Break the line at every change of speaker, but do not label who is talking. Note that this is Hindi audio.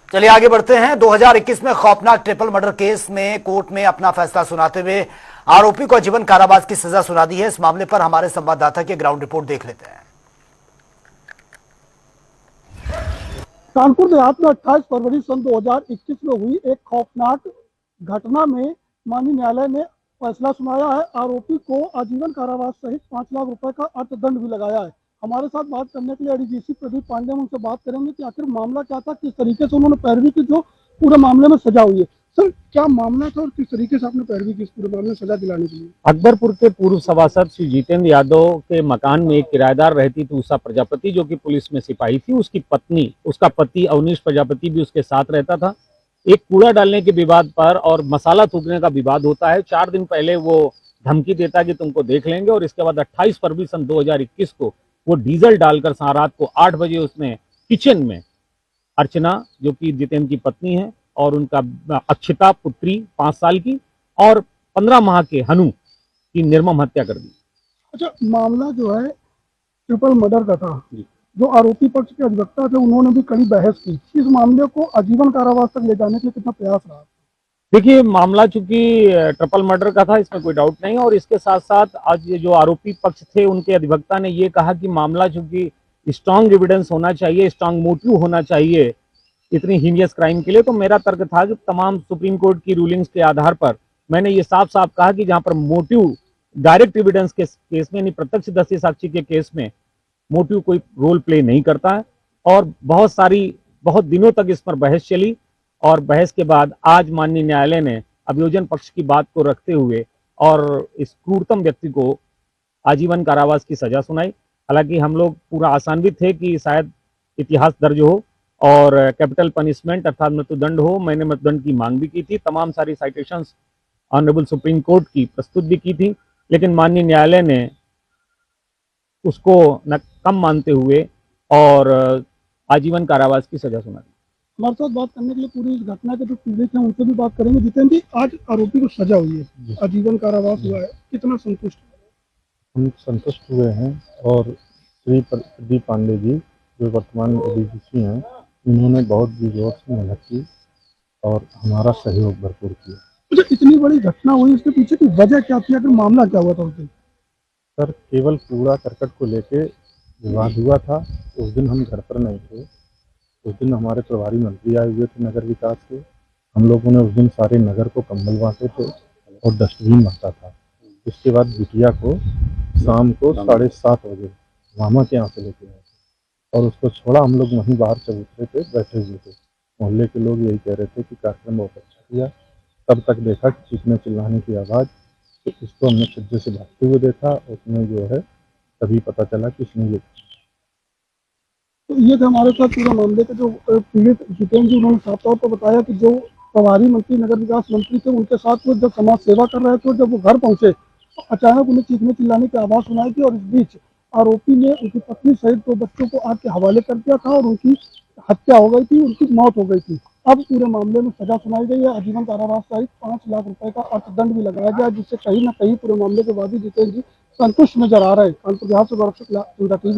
चलिए आगे बढ़ते हैं। 2021 में खौफनाक ट्रिपल मर्डर केस में कोर्ट में अपना फैसला सुनाते हुए आरोपी को आजीवन कारावास की सजा सुना दी है। इस मामले पर हमारे संवाददाता की ग्राउंड रिपोर्ट देख लेते हैं।
कानपुर देहात में 28 फरवरी सन 2021 में हुई एक खौफनाक घटना में माननीय न्यायालय ने फैसला सुनाया है। आरोपी को आजीवन कारावास सहित 5 लाख रुपए का अर्थदंड भी लगाया है। हमारे साथ बात करने के लिए एडीजीपी प्रदीप पांडे, हम उनसे बात करेंगे कि आखिर मामला क्या था, किस तरीके से उन्होंने पैरवी की जो पूरे मामले में सजा हुई है। सर, क्या मामला था और किस तरीके से आपने पैरवी की इस पूरे मामले में सजा दिलाने के लिए?
अकबरपुर के पूर्व सभासद श्री जितेंद्र यादव के मकान में एक किराएदार रहती थी उषा प्रजापति, जो कि पुलिस में सिपाही थी। उसकी पत्नी, उसका पति अवनीश प्रजापति भी उसके साथ रहता था। एक कूड़ा डालने के विवाद पर और मसाला थूकने का विवाद होता है। 4 दिन पहले वो धमकी देता है कि तुमको देख लेंगे, और इसके बाद 28 फरवरी सन 2021 को वो डीजल डालकर रात को 8 बजे उसमें किचन में अर्चना, जो कि जितेंद्र की पत्नी है, और उनका अक्षिता पुत्री 5 साल की और 15 माह के हनु की निर्मम हत्या कर दी।
अच्छा, मामला जो है ट्रिपल मर्डर का था। जो आरोपी पक्ष के अधिवक्ता थे उन्होंने भी कड़ी बहस की। इस मामले को आजीवन कारावास तक ले जाने के लिए कितना प्रयास रहा?
देखिए, मामला चूंकि ट्रिपल मर्डर का था, इसमें कोई डाउट नहीं, और इसके साथ साथ आज जो आरोपी पक्ष थे उनके अधिवक्ता ने ये कहा कि मामला चूंकि स्ट्रांग एविडेंस होना चाहिए, स्ट्रांग मोटिव होना चाहिए इतनी हीनियस क्राइम के लिए, तो मेरा तर्क था कि तमाम सुप्रीम कोर्ट की रूलिंग्स के आधार पर मैंने ये साफ साफ कहा कि जहां पर मोटिव डायरेक्ट एविडेंस के केस में, यानी प्रत्यक्षदर्शी साक्षी के केस में मोटिव कोई रोल प्ले नहीं करता है। और बहुत दिनों तक इस पर बहस चली, और बहस के बाद आज माननीय न्यायालय ने अभियोजन पक्ष की बात को रखते हुए और इस क्रूरतम व्यक्ति को आजीवन कारावास की सजा सुनाई। हालांकि हम लोग पूरा आशान्वित थे कि शायद इतिहास दर्ज हो और कैपिटल पनिशमेंट अर्थात मृत्युदंड हो। मैंने मृत्युदंड की मांग भी की थी, तमाम सारी साइटेशंस ऑनरेबल सुप्रीम कोर्ट की प्रस्तुत भी की थी, लेकिन माननीय न्यायालय ने उसको न कम मानते हुए और आजीवन कारावास की सजा सुनाई।
हमारे साथ बात करने के लिए पूरी इस घटना के जो पीड़ित हैं उनसे भी बात करेंगे। जितेंद्र जी, आज आरोपी को सजा हुई है, आजीवन कारावास हुआ है, कितना संतुष्ट?
हम संतुष्ट हुए हैं, और श्री प्रदीप पांडे जी जो वर्तमान एडीजीपी हैं, उन्होंने बहुत जोर से मेहनत की और हमारा सहयोग भरपूर किया।
अच्छा, इतनी बड़ी घटना हुई, इसके पीछे की वजह क्या थी? अगर मामला क्या हुआ था उस दिन?
सर, केवल कूड़ा करकट को लेके विवाद हुआ था। उस दिन हम घर पर नहीं थे। उस दिन हमारे प्रभारी मंत्री आए हुए थे नगर विकास के। हम लोगों ने उस दिन सारे नगर को कंबल बांटे थे और डस्टबिन बांटा था। इसके बाद बिटिया को शाम को 7:30 बजे मामा के यहाँ से लेके आए थे, और उसको छोड़ा। हम लोग वहीं बाहर चबूतरे पे बैठे हुए थे। मोहल्ले के लोग यही कह रहे थे कि कार्यक्रम बहुत अच्छा किया। तब तक देखा कि चीखने चिल्लाने की आवाज़, तो इसको हमने छज्जे से भागते हुए देखा। उसमें जो है तभी पता चला कि इसने ये।
तो ये थे हमारे साथ पूरे मामले के जो पीड़ित जितेंद्र जी। उन्होंने साफ तौर पर बताया कि जो प्रभारी मंत्री, नगर विकास मंत्री थे, उनके साथ वो जब समाज सेवा कर रहे थे, और जब वो घर पहुंचे तो अचानक उन्हें चीखने चिल्लाने की आवाज़ सुनाई थी, और इस बीच आरोपी ने उनकी पत्नी सहित 2 बच्चों को आग के हवाले कर दिया था और उनकी हत्या हो गई थी, उनकी मौत हो गई थी। अब पूरे मामले में सजा सुनाई गई है, आजीवन कारावास सहित 5 लाख रुपए का अर्थदंड भी लगाया गया, जिससे कहीं ना कहीं पूरे मामले के बाद ही जितेंद्र जी संतुष्ट नजर आ रहे हैं। कानपुर देहात से गौरव शुक्ला, इंडिया टीवी।